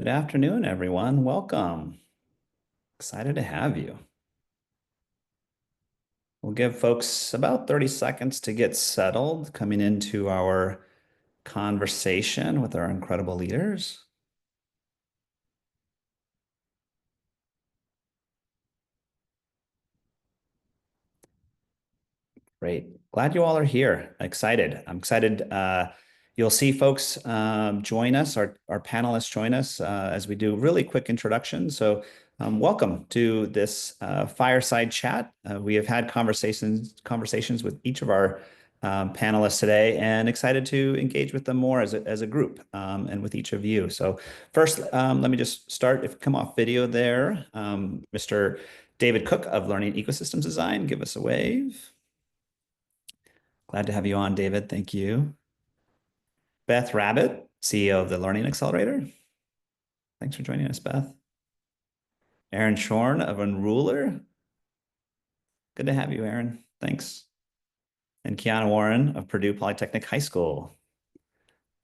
Good afternoon, everyone. Welcome. Excited to have you. We'll give folks about 30 seconds to get settled coming into our conversation with our incredible leaders. Great. Glad you all are here. Excited. I'm excited. You'll see folks join us, our panelists join us as we do really quick introductions. So welcome to this fireside chat. We have had conversations with each of our panelists today and excited to engage with them more as a group and with each of you. So first, let me just start. If you come off video there, Mr. David Cook of Learning Ecosystems Design, give us a wave. Glad to have you on, David. Thank you. Beth Rabbitt, CEO of the Learning Accelerator. Thanks for joining us, Beth. Aaron Schorn of Unrulr. Good to have you, Aaron. Thanks. And Keeanna Warren of Purdue Polytechnic High School.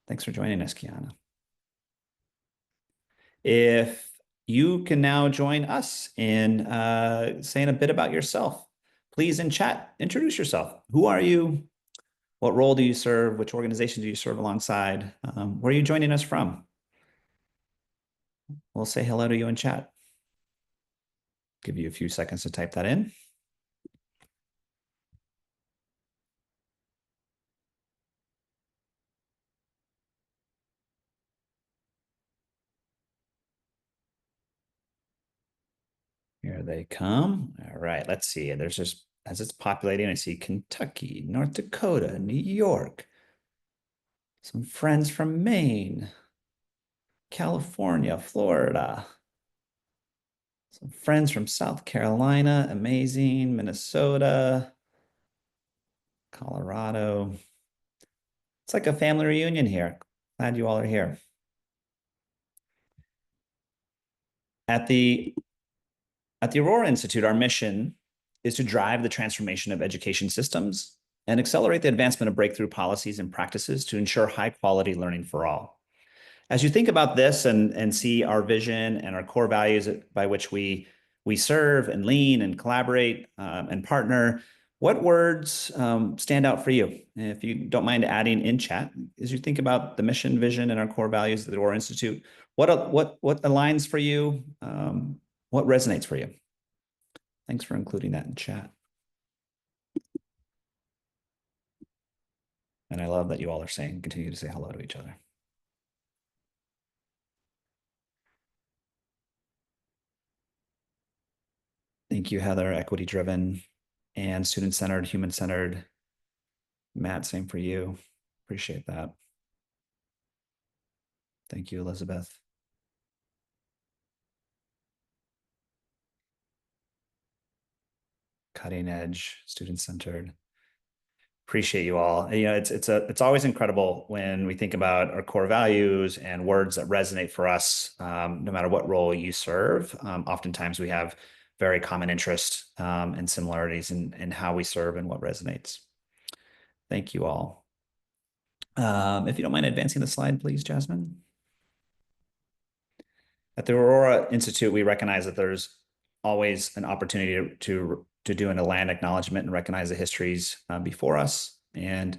Thanks for joining us, Keeanna. If you can now join us in saying a bit about yourself, please in chat, introduce yourself. Who are you? What role do you serve? Which organization do you serve alongside? Where are you joining us from? We'll say hello to you in chat. Give you a few seconds to type that in. Here they come. All right, let's see. There's just, as it's populating, I see Kentucky, North Dakota, New York, some friends from Maine, California, Florida, some friends from South Carolina, amazing, Minnesota, Colorado. It's like a family reunion here. Glad you all are here. At the Aurora Institute, our mission is to drive the transformation of education systems and accelerate the advancement of breakthrough policies and practices to ensure high-quality learning for all. As you think about this and see our vision and our core values by which we serve and lean and collaborate and partner, what words stand out for you? If you don't mind adding in chat, as you think about the mission, vision, and our core values of the Aurora Institute, what aligns for you? What resonates for you? Thanks for including that in chat. And I love that you all are continue to say hello to each other. Thank you, Heather, equity-driven and student-centered, human-centered. Matt, same for you. Appreciate that. Thank you, Elizabeth. Cutting edge, student-centered. Appreciate you all. You know, it's always incredible when we think about our core values and words that resonate for us, no matter what role you serve. Oftentimes we have very common interests and similarities in how we serve and what resonates. Thank you all. If you don't mind advancing the slide, please, Jasmine. At the Aurora Institute, we recognize that there's always an opportunity to do a land acknowledgement and recognize the histories before us. And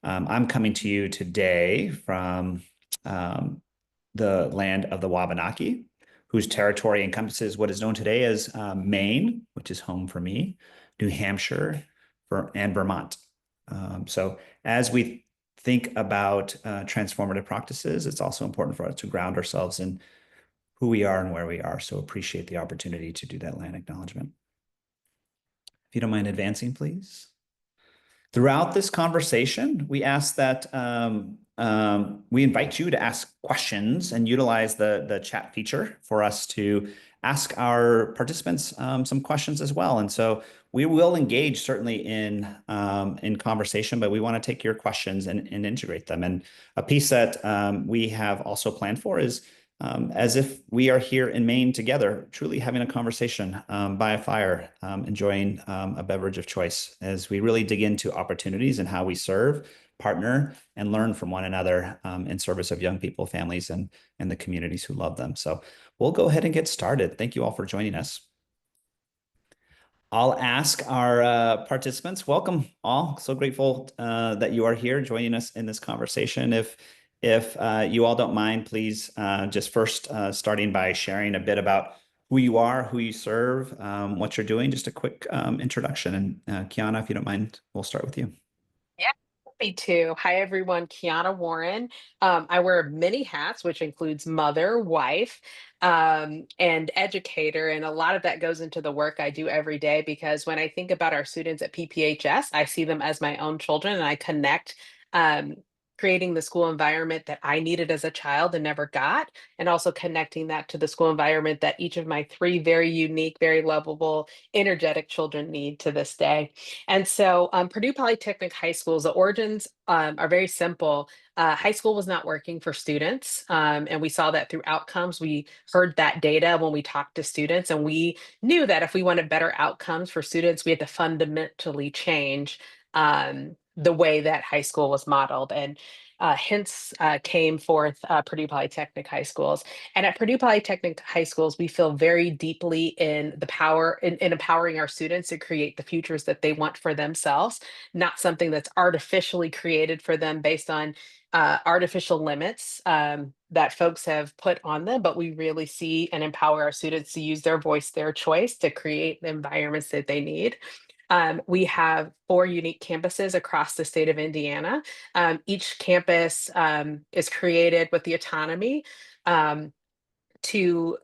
I'm coming to you today from the land of the Wabanaki, whose territory encompasses what is known today as Maine, which is home for me, New Hampshire, and Vermont. So as we think about transformative practices, it's also important for us to ground ourselves in who we are and where we are. So appreciate the opportunity to do that land acknowledgement. If you don't mind advancing, please. Throughout this conversation, we ask that we invite you to ask questions and utilize the chat feature for us to ask our participants some questions as well. And so we will engage certainly in conversation, but we want to take your questions and integrate them. And a piece that we have also planned for is as if we are here in Maine together, truly having a conversation by a fire, enjoying a beverage of choice as we really dig into opportunities and how we serve, partner and learn from one another in service of young people, families, and the communities who love them. So we'll go ahead and get started. Thank you all for joining us. I'll ask our participants, welcome all. So grateful that you are here joining us in this conversation. If you all don't mind, please just first starting by sharing a bit about who you are, who you serve, what you're doing, just a quick introduction. And Keeanna, if you don't mind, we'll start with you. Yeah, me too. Hi, everyone. Keeanna Warren. I wear many hats, which includes mother, wife, and educator. And a lot of that goes into the work I do every day because when I think about our students at PPHS, I see them as my own children and I connect. Um, Creating the school environment that I needed as a child and never got, and also connecting that to the school environment that each of my three very unique, very lovable, energetic children need to this day. And so Purdue Polytechnic High School's the origins are very simple. High school was not working for students, and we saw that through outcomes. We heard that data when we talked to students, and we knew that if we wanted better outcomes for students, we had to fundamentally change the way that high school was modeled. And hence came forth Purdue Polytechnic High Schools. And at Purdue Polytechnic High Schools, we feel very deeply in the power in empowering our students to create the futures that they want for themselves, not something that's artificially created for them based on artificial limits that folks have put on them, but we really see and empower our students to use their voice, their choice to create the environments that they need. We have four unique campuses across the state of Indiana. Each campus is created with the autonomy um, to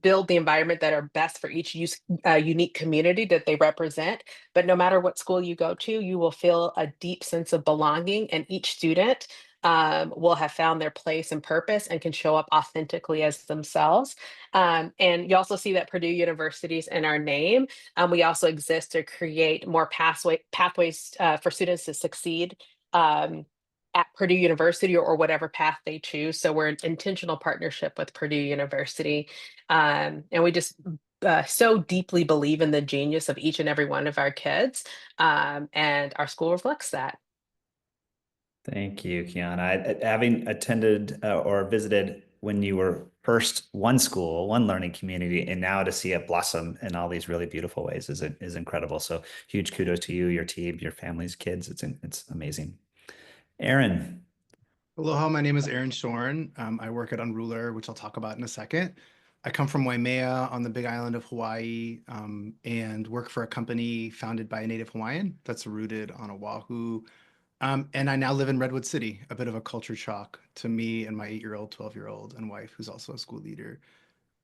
build the environment that are best for each unique community that they represent. But no matter what school you go to, you will feel a deep sense of belonging, and each student will have found their place and purpose and can show up authentically as themselves. And you also see that Purdue University's in our name. We also exist to create more pathways for students to succeed. At Purdue University or whatever path they choose. So we're an intentional partnership with Purdue University. And we just so deeply believe in the genius of each and every one of our kids. And our school reflects that. Thank you, Keeanna. Having attended or visited when you were first one school, one learning community, and now to see it blossom in all these really beautiful ways is incredible. So huge kudos to you, your team, your families, kids. It's amazing. Aaron. Aloha, my name is Aaron Schorn. I work at Unrulr, which I'll talk about in a second. I come from Waimea on the big island of Hawaii and work for a company founded by a native Hawaiian that's rooted on Oahu. And I now live in Redwood City, a bit of a culture shock to me and my 8-year-old, 12-year-old, and wife, who's also a school leader.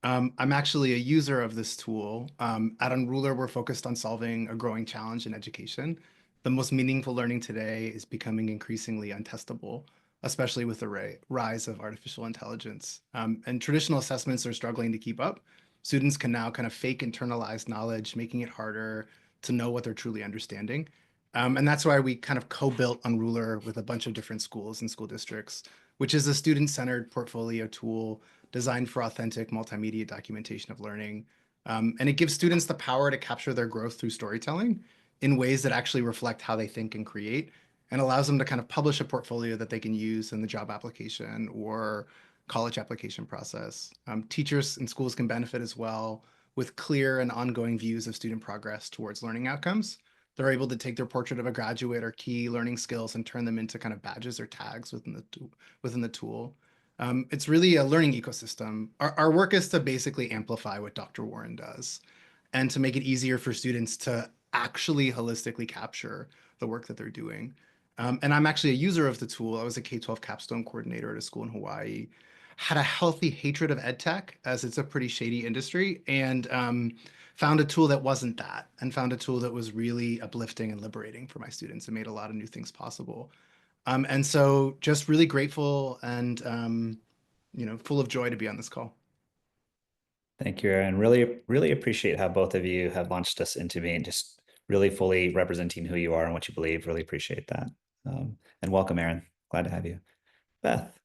I'm actually a user of this tool. At Unrulr, we're focused on solving a growing challenge in education. The most meaningful learning today is becoming increasingly untestable, especially with the rise of artificial intelligence. And traditional assessments are struggling to keep up. Students can now kind of fake internalized knowledge, making it harder to know what they're truly understanding. And that's why we kind of co-built Unrulr with a bunch of different schools and school districts, which is a student-centered portfolio tool designed for authentic multimedia documentation of learning. And it gives students the power to capture their growth through storytelling in ways that actually reflect how they think and create, and allows them to kind of publish a portfolio that they can use in the job application or college application process. Teachers and schools can benefit as well with clear and ongoing views of student progress towards learning outcomes. They're able to take their portrait of a graduate or key learning skills and turn them into kind of badges or tags within the tool. It's really a learning ecosystem. Our work is to basically amplify what Dr. Warren does and to make it easier for students to actually holistically capture the work that they're doing. And I'm actually a user of the tool. I was a K-12 capstone coordinator at a school in Hawaii, had a healthy hatred of ed tech as it's a pretty shady industry, and found a tool that wasn't that, and found a tool that was really uplifting and liberating for my students and made a lot of new things possible. And so just really grateful and, full of joy to be on this call. Thank you, Aaron. Really appreciate how both of you have launched us into being just really fully representing who you are and what you believe. Really appreciate that. And welcome, Aaron. Glad to have you. Beth,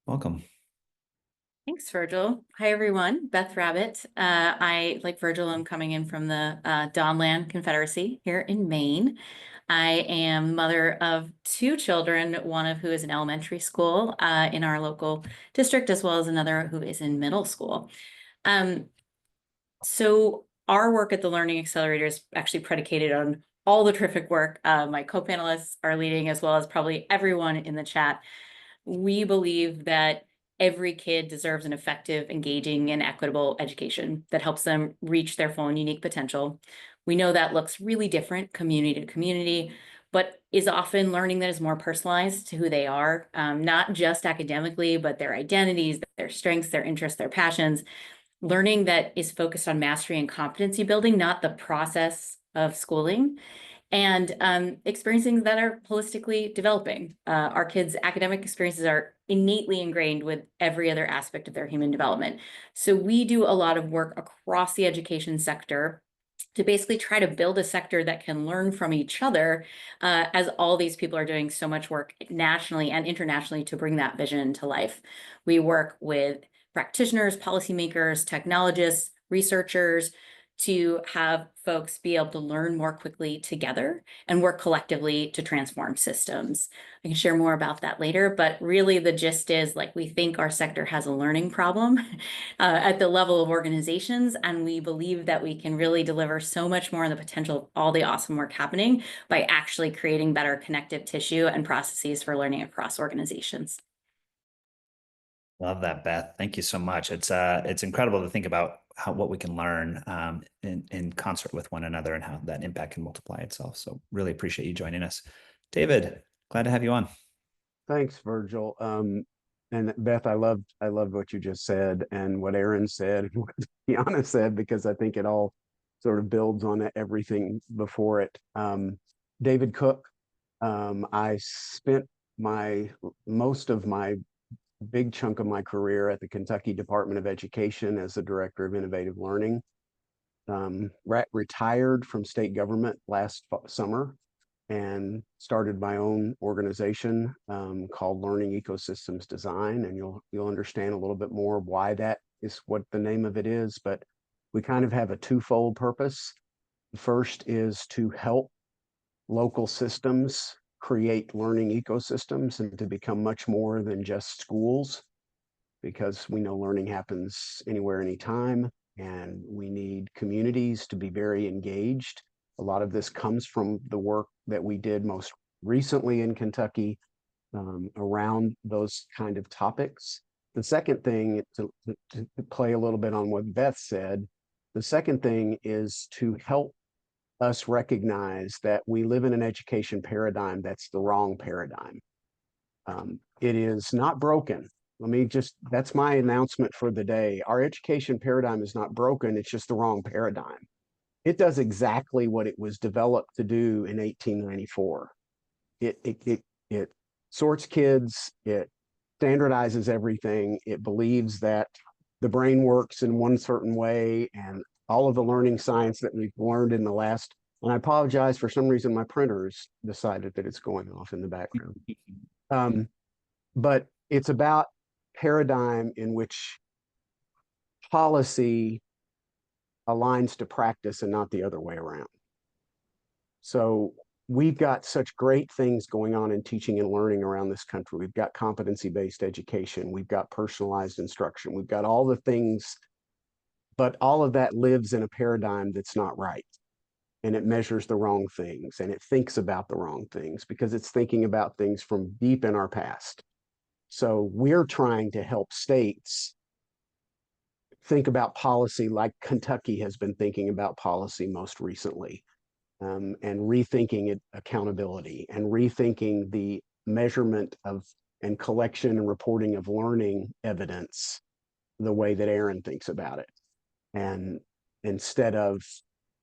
welcome. Thanks, Virgil. Hi, everyone. Beth Rabbitt. I, like Virgil, I'm coming in from the Dawnland Confederacy here in Maine. I am mother of 2 children, one of who is in elementary school in our local district, as well as another who is in middle school. So our work at the Learning Accelerator is actually predicated on all the terrific work my co-panelists are leading, as well as probably everyone in the chat. We believe that every kid deserves an effective, engaging, and equitable education that helps them reach their full and unique potential. We know that looks really different community to community, but is often learning that is more personalized to who they are, not just academically, but their identities, their strengths, their interests, their passions. Learning that is focused on mastery and competency building, not the process of schooling, and experiencing that are holistically developing. Our kids' academic experiences are innately ingrained with every other aspect of their human development. So we do a lot of work across the education sector to basically try to build a sector that can learn from each other, as all these people are doing so much work nationally and internationally to bring that vision to life. We work with practitioners, policymakers, technologists, researchers, to have folks be able to learn more quickly together and work collectively to transform systems. I can share more about that later, but really the gist is, like, we think our sector has a learning problem at the level of organizations, and we believe that we can really deliver so much more on the potential of all the awesome work happening by actually creating better connective tissue and processes for learning across organizations. Love that, Beth. Thank you so much. It's incredible to think about what we can learn in concert with one another and how that impact can multiply itself. So really appreciate you joining us. David, glad to have you on. Thanks, Virgil. And Beth, I loved what you just said and what Aaron said and what Keeanna said, because I think it all sort of builds on everything before it. David Cook, I spent most of my big chunk of my career at the Kentucky Department of Education as the Director of Innovative Learning. Retired from state government last summer and started my own organization called Learning Ecosystems Design, and you'll understand a little bit more why that is what the name of it is. But we kind of have a twofold purpose. The first is to help local systems create learning ecosystems and to become much more than just schools, because we know learning happens anywhere, anytime, and we need communities to be very engaged. A lot of this comes from the work that we did most recently in Kentucky around those kind of topics. The second thing, to play a little bit on what Beth said, the second thing is to help us recognize that we live in an education paradigm that's the wrong paradigm. It is not broken. That's my announcement for the day. Our education paradigm is not broken, it's just the wrong paradigm. It does exactly what it was developed to do in 1894. It sorts kids, it standardizes everything, it believes that the brain works in one certain way, and all of the learning science that we've learned in the last, and I apologize, for some reason my printer's decided that it's going off in the background. But it's about paradigm in which policy aligns to practice and not the other way around. So we've got such great things going on in teaching and learning around this country. We've got competency-based education. We've got personalized instruction. We've got all the things, but all of that lives in a paradigm that's not right. And it measures the wrong things, and it thinks about the wrong things because it's thinking about things from deep in our past. So we're trying to help states think about policy like Kentucky has been thinking about policy most recently, and rethinking accountability and rethinking the measurement of and collection and reporting of learning evidence the way that Aaron thinks about it. And instead of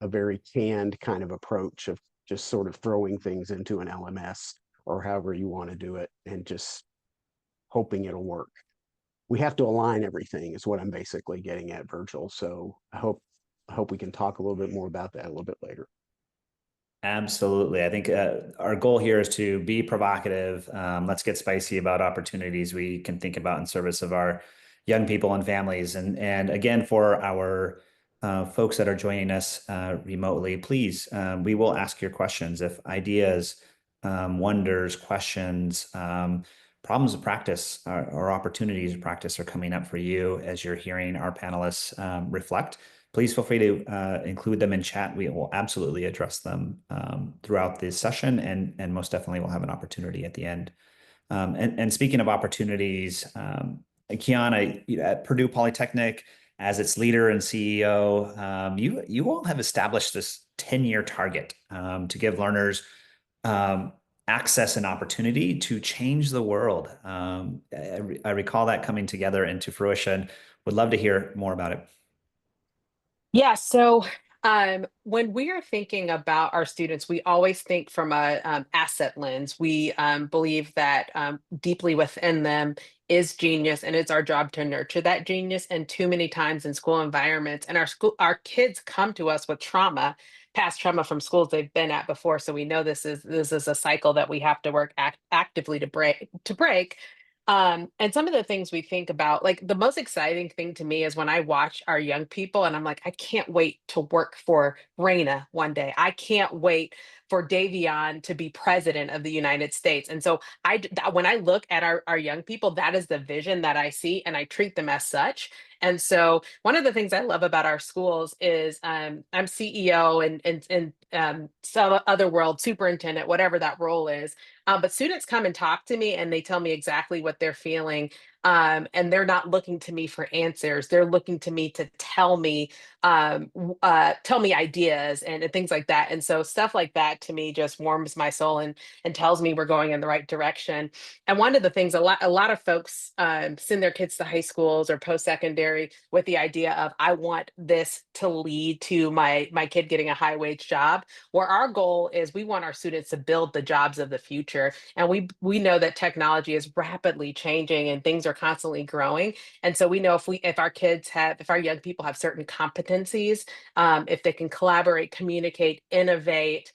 a very canned kind of approach of just sort of throwing things into an LMS or however you want to do it and just hoping it'll work. We have to align everything is what I'm basically getting at, Virgil. So I hope we can talk a little bit more about that a little bit later. Absolutely. I think our goal here is to be provocative. Let's get spicy about opportunities we can think about in service of our young people and families. And again, for our folks that are joining us remotely, please, we will ask your questions. If ideas, wonders, questions, problems of practice or opportunities of practice are coming up for you as you're hearing our panelists reflect, please feel free to include them in chat. We will absolutely address them throughout this session, and most definitely we'll have an opportunity at the end. And speaking of opportunities, Keeanna, at Purdue Polytechnic, as its leader and CEO, you all have established this 10-year target to give learners access and opportunity to change the world. I recall that coming together into fruition. Would love to hear more about it. Yeah, so when we are thinking about our students, we always think from a asset lens. We believe that deeply within them is genius, and it's our job to nurture that genius. And too many times in school environments, and our kids come to us with trauma, past trauma from schools they've been at before. So we know this is a cycle that we have to work actively to break. And some of the things we think about, like the most exciting thing to me is when I watch our young people and I'm like, I can't wait to work for Raina one day. I can't wait for Davion to be president of the United States. And so when I look at our young people, that is the vision that I see, and I treat them as such. And so one of the things I love about our schools is I'm CEO and some other world superintendent, whatever that role is. But students come and talk to me and they tell me exactly what they're feeling. And they're not looking to me for answers. They're looking to me to tell me ideas and things like that. And so stuff like that to me just warms my soul and tells me we're going in the right direction. And one of the things a lot of folks send their kids to high schools or post-secondary with the idea of, I want this to lead to my kid getting a high wage job, where our goal is we want our students to build the jobs of the future. And we know that technology is rapidly changing and things are constantly growing. And so we know if our young people have certain competencies, if they can collaborate, communicate, innovate,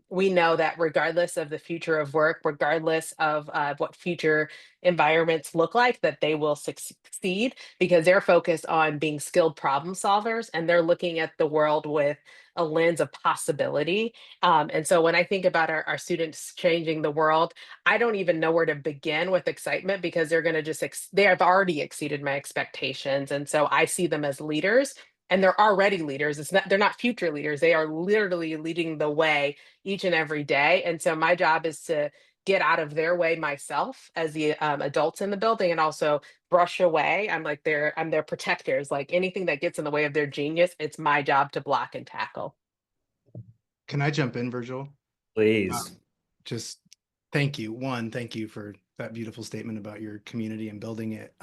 we know that regardless of the future of work, regardless of what future environments look like, that they will succeed because they're focused on being skilled problem solvers, and they're looking at the world with a lens of possibility. And so when I think about our students changing the world, I don't even know where to begin with excitement, because they're going to they have already exceeded my expectations. And so I see them as leaders, and they're already leaders. They're not future leaders. They are literally leading the way each and every day. And so my job is to get out of their way myself as the adults in the building, and also brush away. I'm their protectors. Like anything that gets in the way of their genius, it's my job to block and tackle. Can I jump in, Virgil? Please. Just thank you. Thank you for that beautiful statement about your community and building it.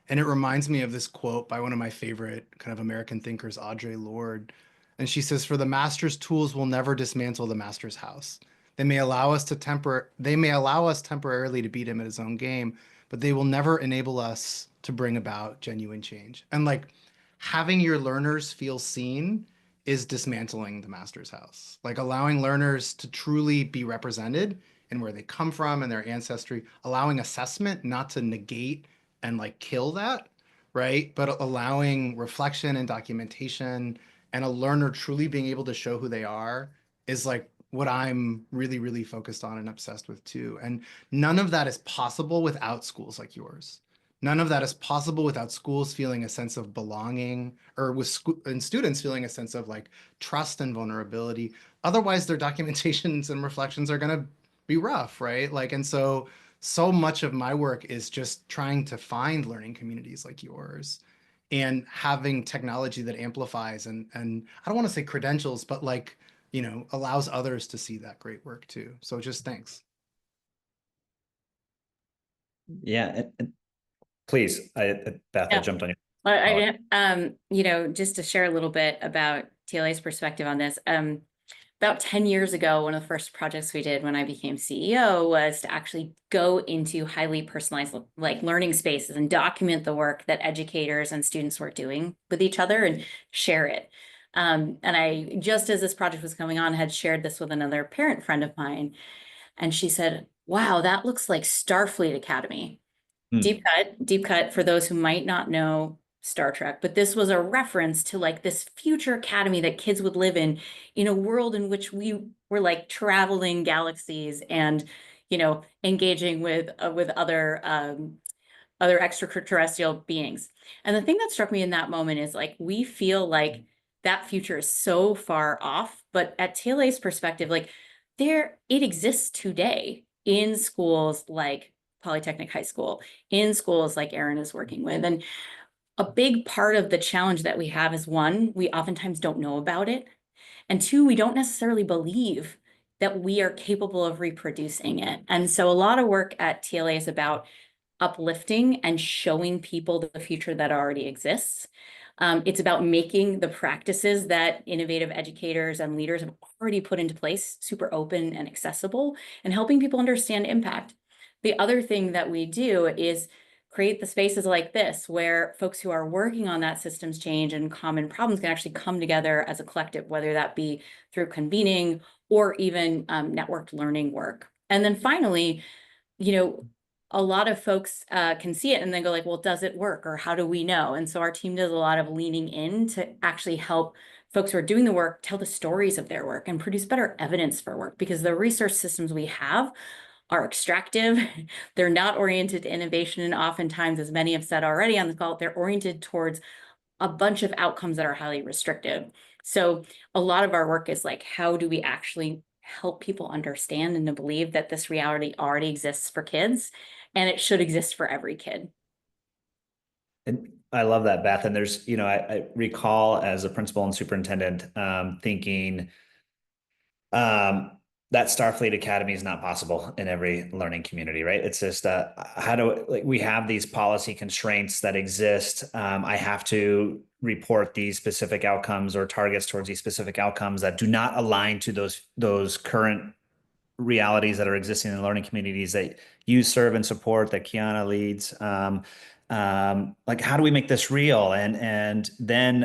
And it reminds me of this quote by one of my favorite kind of American thinkers, Audre Lorde. And she says, "For the master's tools will never dismantle the master's house. They may allow us temporarily to beat him at his own game, but they will never enable us to bring about genuine change." And like having your learners feel seen is dismantling the master's house, like allowing learners to truly be represented in where they come from and their ancestry, allowing assessment not to negate and like kill that, right? But allowing reflection and documentation, and a learner truly being able to show who they are is like what I'm really, really focused on and obsessed with too. And none of that is possible without schools like yours. None of that is possible without schools feeling a sense of belonging, or and students feeling a sense of like trust and vulnerability. Otherwise, their documentations and reflections are going to be rough, right? Like, and so much of my work is just trying to find learning communities like yours and having technology that amplifies and I don't want to say credentials, but like, allows others to see that great work too. So just thanks. Yeah. Please, Beth, Yeah. I jumped on you. Well, just to share a little bit about TLA's perspective on this. About 10 years ago, one of the first projects we did when I became CEO was to actually go into highly personalized like learning spaces and document the work that educators and students were doing with each other and share it. And I, just as this project was coming on, had shared this with another parent friend of mine. And she said, "Wow, that looks like Starfleet Academy." Deep cut for those who might not know Star Trek, but this was a reference to like this future academy that kids would live in a world in which we were like traveling galaxies and, engaging with other extraterrestrial beings. And the thing that struck me in that moment is like, we feel like that future is so far off, but at TLA's perspective, like it exists today in schools like Polytechnic High School, in schools like Erin is working with. And a big part of the challenge that we have is one, we oftentimes don't know about it. And two, we don't necessarily believe that we are capable of reproducing it. And so a lot of work at TLA is about uplifting and showing people the future that already exists. It's about making the practices that innovative educators and leaders have already put into place super open and accessible, and helping people understand impact. The other thing that we do is create the spaces like this where folks who are working on that systems change and common problems can actually come together as a collective, whether that be through convening or even networked learning work. And then finally, a lot of folks can see it and then go like, well, does it work? Or how do we know? And so our team does a lot of leaning in to actually help folks who are doing the work tell the stories of their work and produce better evidence for work, because the research systems we have are extractive. They're not oriented to innovation. And oftentimes, as many have said already on the call, they're oriented towards a bunch of outcomes that are highly restrictive. So a lot of our work is like, how do we actually help people understand and to believe that this reality already exists for kids, and it should exist for every kid. And I love that, Beth. And there's, I recall as a principal and superintendent thinking that Starfleet Academy is not possible in every learning community, right? It's just we have these policy constraints that exist. I have to report these specific outcomes or targets towards these specific outcomes that do not align to those current realities that are existing in the learning communities that you serve and support, that Keeanna leads. Like, how do we make this real? And then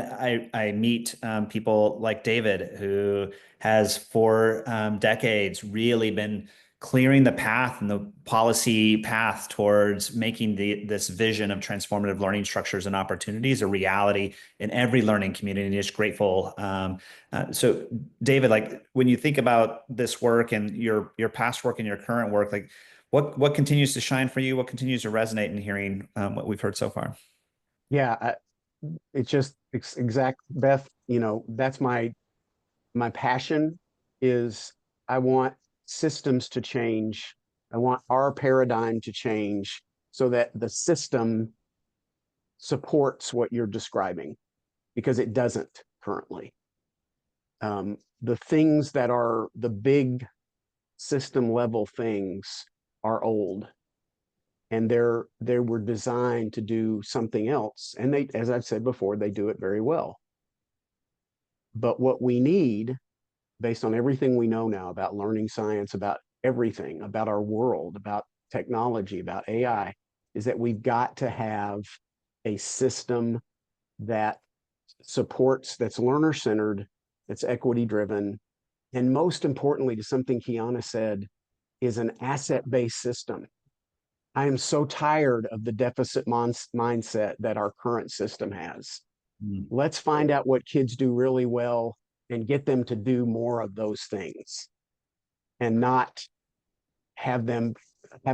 I meet people like David, who has for decades really been clearing the path and the policy path towards making this vision of transformative learning structures and opportunities a reality in every learning community. And just grateful. So David, like when you think about this work and your past work and your current work, like what continues to shine for you? What continues to resonate in hearing what we've heard so far? Yeah, it's just exact, Beth, that's my passion is I want systems to change. I want our paradigm to change so that the system supports what you're describing, because it doesn't currently. The things that are the big system level things are old, and they were designed to do something else. And they, as I've said before, they do it very well. But what we need, based on everything we know now about learning science, about everything, about our world, about technology, about AI, is that we've got to have a system that supports, that's learner-centered, that's equity-driven, and most importantly, to something Keeanna said, is an asset-based system. I am so tired of the deficit mindset that our current system has. Let's find out what kids do really well and get them to do more of those things, and not have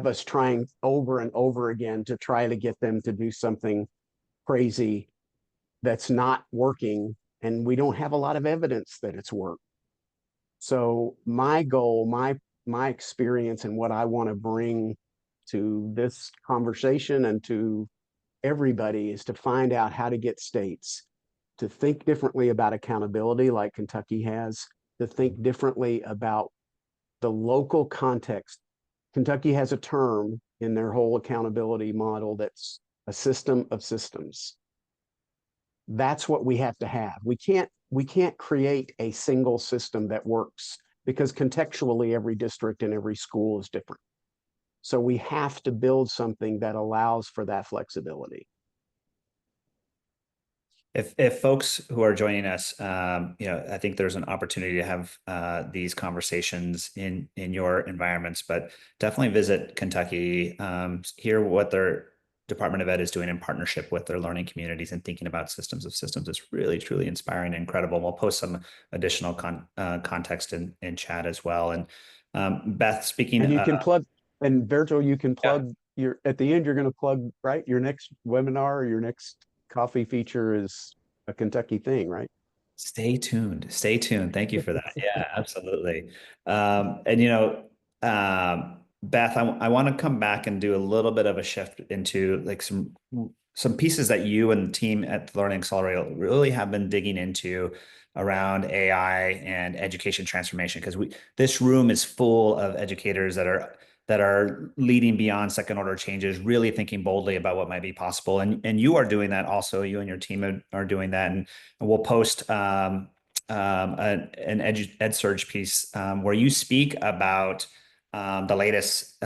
us trying over and over again to try to get them to do something crazy that's not working, and we don't have a lot of evidence that it's worked. So my goal, my experience, and what I want to bring to this conversation and to everybody is to find out how to get states to think differently about accountability, like Kentucky has, to think differently about the local context. Kentucky has a term in their whole accountability model that's a system of systems. That's what we have to have. We can't create a single system that works, because contextually every district and every school is different. So we have to build something that allows for that flexibility. If folks who are joining us, I think there's an opportunity to have these conversations in your environments, but definitely visit Kentucky, hear what they're Department of Ed is doing in partnership with their learning communities and thinking about systems of systems is really, truly inspiring and incredible. We'll post some additional context in chat as well. And Beth, speaking, and you can plug, and Virgil, you can yeah. plug your, at the end, you're going to plug, right? Your next webinar or your next coffee feature is a Kentucky thing, right? Stay tuned. Stay tuned. Thank you for that. Yeah, absolutely. And you know, Beth, I want to come back and do a little bit of a shift into like some pieces that you and the team at the Learning Accelerator really have been digging into around AI and education transformation, because this room is full of educators that are leading beyond second order changes, really thinking boldly about what might be possible. And you are doing that also. You and your team are doing that. And we'll post an EdSurge piece where you speak about the latest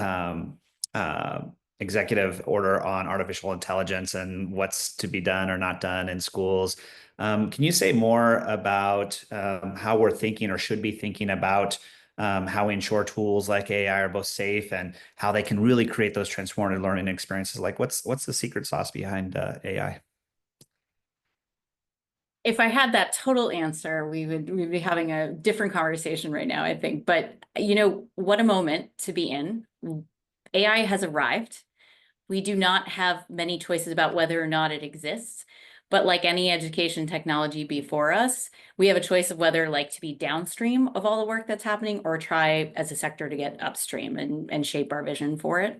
executive order on artificial intelligence and what's to be done or not done in schools. Can you say more about how we're thinking or should be thinking about how we ensure tools like AI are both safe and how they can really create those transformative learning experiences? Like what's the secret sauce behind AI? If I had that total answer, we'd be having a different conversation right now, I think. But you know, what a moment to be in. AI has arrived. We do not have many choices about whether or not it exists. But like any education technology before us, we have a choice of whether like to be downstream of all the work that's happening or try as a sector to get upstream and shape our vision for it.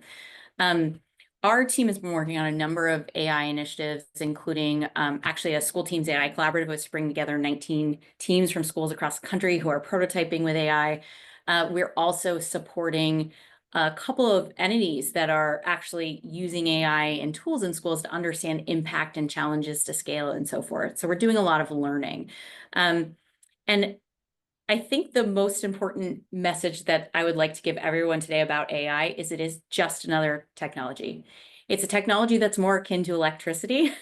Our team has been working on a number of AI initiatives, including actually a school teams AI collaborative, which bring together 19 teams from schools across the country who are prototyping with AI. We're also supporting a couple of entities that are actually using AI and tools in schools to understand impact and challenges to scale and so forth. So we're doing a lot of learning. And I think the most important message that I would like to give everyone today about AI is it is just another technology. It's a technology that's more akin to electricity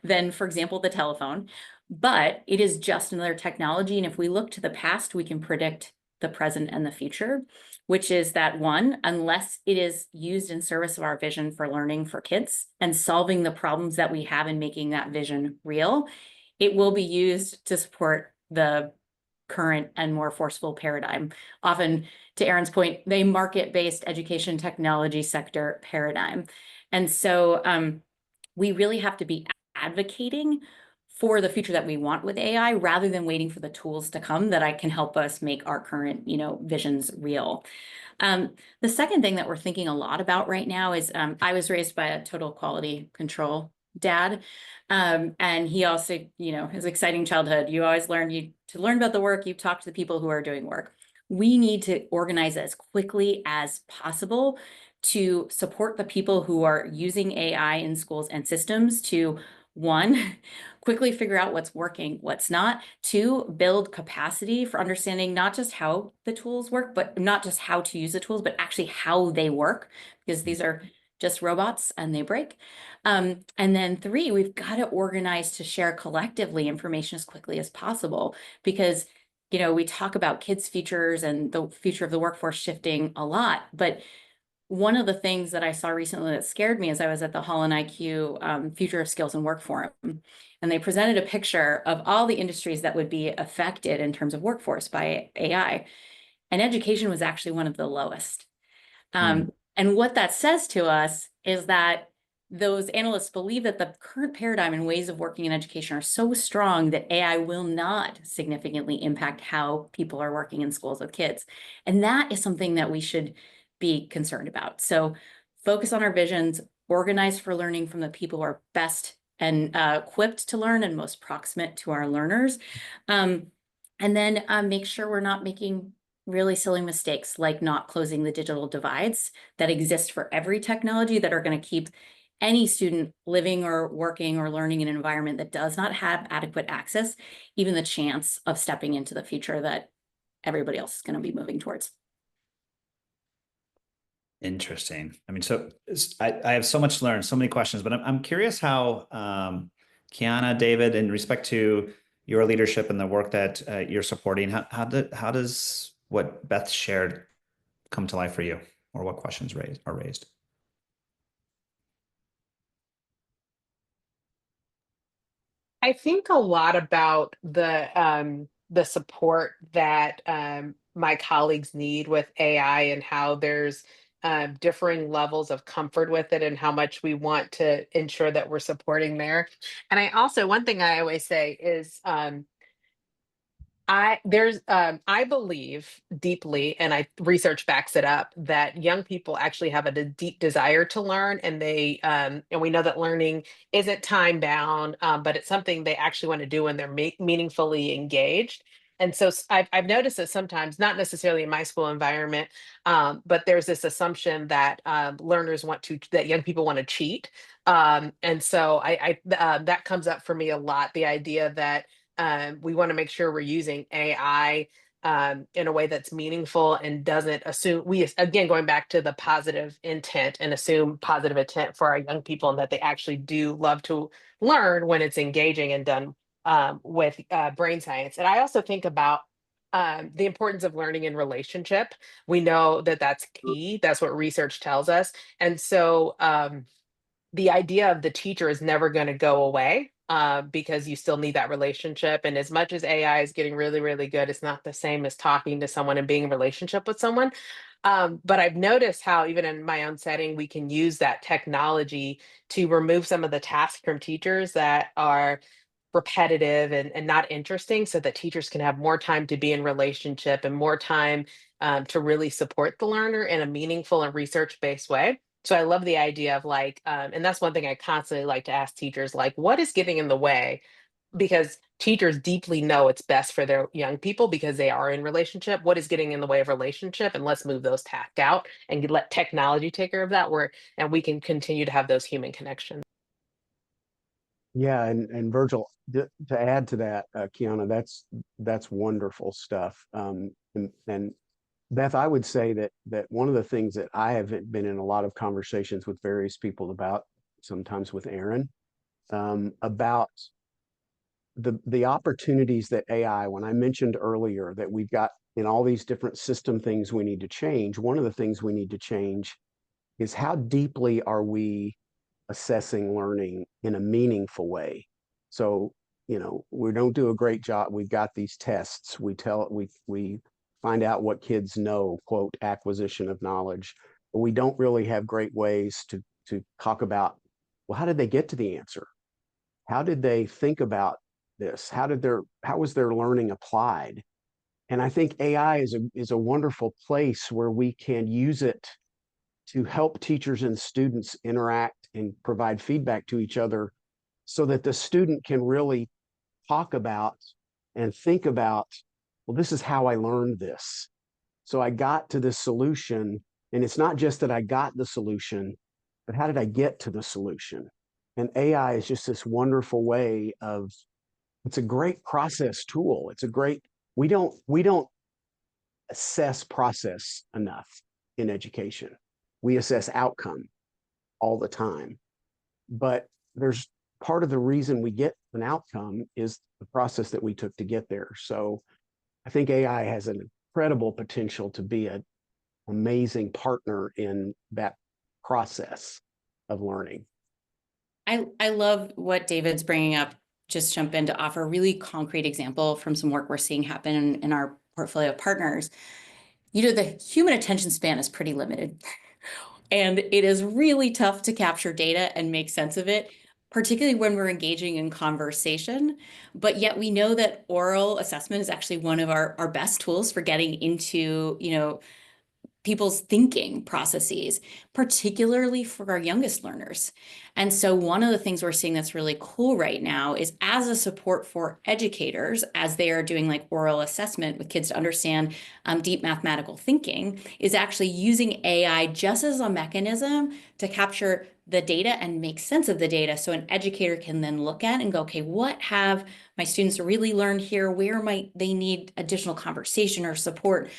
than, for example, the telephone, but it is just another technology. And if we look to the past, we can predict the present and the future, which is that one, unless it is used in service of our vision for learning for kids and solving the problems that we have in making that vision real, it will be used to support the current and more forceful paradigm. Often, to Aaron's point, the market-based education technology sector paradigm. And so we really have to be advocating for the future that we want with AI rather than waiting for the tools to come that can help us make our current, visions real. The second thing that we're thinking a lot about right now is I was raised by a total quality control dad. And he also, his exciting childhood, you always to learn about the work, you talk to the people who are doing work. We need to organize as quickly as possible to support the people who are using AI in schools and systems to, one, quickly figure out what's working, what's not. Two, build capacity for understanding not just how the tools work, but not just how to use the tools, but actually how they work, because these are just robots and they break. And then three, we've got to organize to share collectively information as quickly as possible, because we talk about kids' futures and the future of the workforce shifting a lot, but one of the things that I saw recently that scared me is I was at the Holland IQ Future of Skills and Work Forum, and they presented a picture of all the industries that would be affected in terms of workforce by AI, and education was actually one of the lowest. And what that says to us is that those analysts believe that the current paradigm and ways of working in education are so strong that AI will not significantly impact how people are working in schools with kids. And that is something that we should be concerned about. So focus on our visions, organize for learning from the people who are best and equipped to learn and most proximate to our learners. And then make sure we're not making really silly mistakes like not closing the digital divides that exist for every technology that are going to keep any student living or working or learning in an environment that does not have adequate access, even the chance of stepping into the future that everybody else is going to be moving towards. Interesting. I mean, so I have so much to learn, so many questions, but I'm curious how Keeanna, David, in respect to your leadership and the work that you're supporting, how does what Beth shared come to life for you, or what questions are raised? I think a lot about the support that my colleagues need with AI and how there's differing levels of comfort with it and how much we want to ensure that we're supporting there. And I also, one thing I always say is I believe deeply, and I research backs it up, that young people actually have a deep desire to learn, and and we know that learning isn't time bound, but it's something they actually want to do when they're meaningfully engaged. And so I've noticed that sometimes, not necessarily in my school environment, but there's this assumption that that young people want to cheat. And so that comes up for me a lot. The idea that we want to make sure we're using AI in a way that's meaningful and doesn't assume again, going back to the positive intent and assume positive intent for our young people and that they actually do love to learn when it's engaging and done with brain science. And I also think about the importance of learning in relationship. We know that that's key. That's what research tells us. And so, the idea of the teacher is never going to go away because you still need that relationship. And as much as AI is getting really, really good, it's not the same as talking to someone and being in a relationship with someone. But I've noticed how, even in my own setting, we can use that technology to remove some of the tasks from teachers that are repetitive and not interesting so that teachers can have more time to be in relationship and more time to really support the learner in a meaningful and research-based way. So I love the idea of like, and that's one thing I constantly like to ask teachers, like, what is getting in the way? Because teachers deeply know it's best for their young people because they are in relationship. What is getting in the way of relationship? And let's move those tasks out and let technology take care of that, and we can continue to have those human connections. Yeah, and Virgil, to add to that, Keeanna, that's wonderful stuff. And Beth, I would say that one of the things that I have been in a lot of conversations with various people about, sometimes with Aaron, about the opportunities that AI, when I mentioned earlier that we've got in all these different system things we need to change, one of the things we need to change is how deeply are we assessing learning in a meaningful way. So, we don't do a great job. We've got these tests. We find out what kids know, quote, acquisition of knowledge, but we don't really have great ways to talk about, well, how did they get to the answer? How did they think about this? How was their learning applied? And I think AI is a wonderful place where we can use it to help teachers and students interact and provide feedback to each other so that the student can really talk about and think about, well, this is how I learned this. So I got to this solution, and it's not just that I got the solution, but how did I get to the solution? And AI is just this wonderful way of, it's a great process tool. We don't assess process enough in education. We assess outcome all the time. But there's part of the reason we get an outcome is the process that we took to get there. So I think AI has an incredible potential to be an amazing partner in that process of learning. I love what David's bringing up. Just jump in to offer a really concrete example from some work we're seeing happen in our portfolio of partners. The human attention span is pretty limited. And it is really tough to capture data and make sense of it, particularly when we're engaging in conversation. But yet we know that oral assessment is actually one of our best tools for getting into, people's thinking processes, particularly for our youngest learners. And so one of the things we're seeing that's really cool right now is, as a support for educators, as they are doing like oral assessment with kids to understand deep mathematical thinking, is actually using AI just as a mechanism to capture the data and make sense of the data. So an educator can then look at and go, okay, what have my students really learned here? Where might they need additional conversation or support?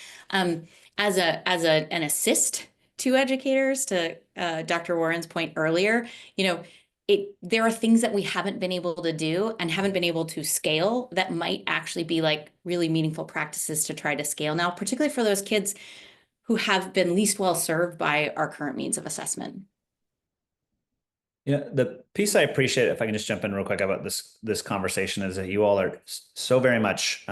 As an assist to educators, to Dr. Warren's point earlier, there are things that we haven't been able to do and haven't been able to scale that might actually be like really meaningful practices to try to scale now, particularly for those kids who have been least well served by our current means of assessment. Yeah, the piece I appreciate, if I can just jump in real quick about this conversation, is that you all are so very much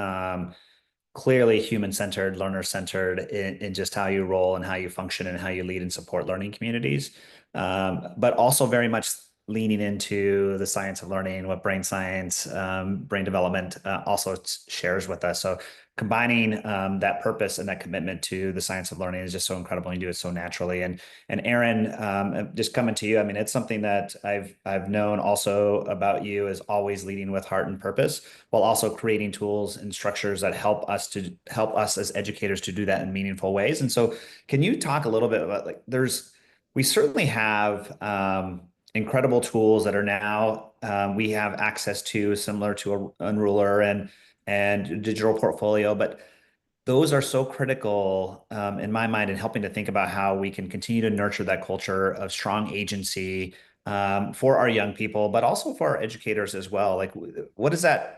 clearly human-centered, learner-centered in just how you roll and how you function and how you lead and support learning communities, but also very much leaning into the science of learning, what brain science, brain development also shares with us. So combining that purpose and that commitment to the science of learning is just so incredible. And you do it so naturally. And Aaron, just coming to you, I mean, it's something that I've known also about you, is always leading with heart and purpose, while also creating tools and structures that help us as educators to do that in meaningful ways. And so, can you talk a little bit about, like, we certainly have incredible tools that are now we have access to, similar to Unrulr and digital portfolio, but those are so critical in my mind in helping to think about how we can continue to nurture that culture of strong agency for our young people, but also for our educators as well. Like, what is that,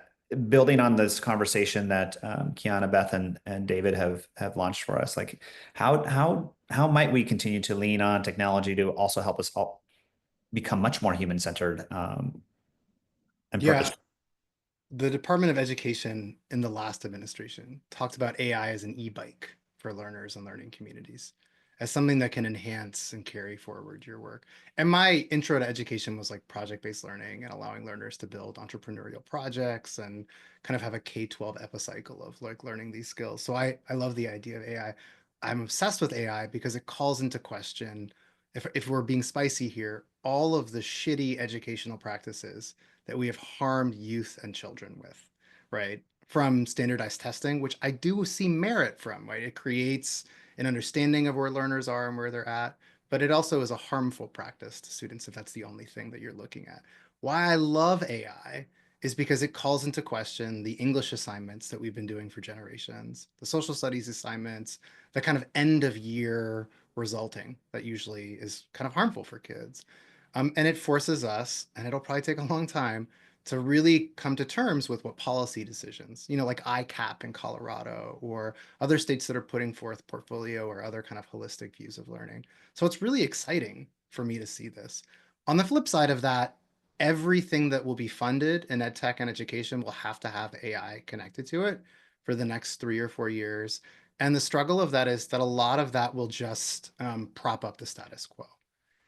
building on this conversation that Keeanna, Beth, and David have launched for us? Like, how might we continue to lean on technology to also help us all become much more human-centered and Yeah, purpose? the Department of Education in the last administration talked about AI as an e-bike for learners and learning communities, as something that can enhance and carry forward your work. And my intro to education was like project-based learning and allowing learners to build entrepreneurial projects and kind of have a K-12 epicycle of like learning these skills. So I love the idea of AI. I'm obsessed with AI because it calls into question, if we're being spicy here, all of the shitty educational practices that we have harmed youth and children with, right? From standardized testing, which I do see merit from, right? It creates an understanding of where learners are and where they're at, but it also is a harmful practice to students if that's the only thing that you're looking at. Why I love AI is because it calls into question the English assignments that we've been doing for generations, the social studies assignments, the kind of end of year resulting that usually is kind of harmful for kids. And it forces us, and it'll probably take a long time, to really come to terms with what policy decisions, like ICAP in Colorado or other states that are putting forth portfolio or other kind of holistic views of learning. So it's really exciting for me to see this. On the flip side of that, everything that will be funded in ed tech and education will have to have AI connected to it for the next 3 or 4 years. And the struggle of that is that a lot of that will just prop up the status quo.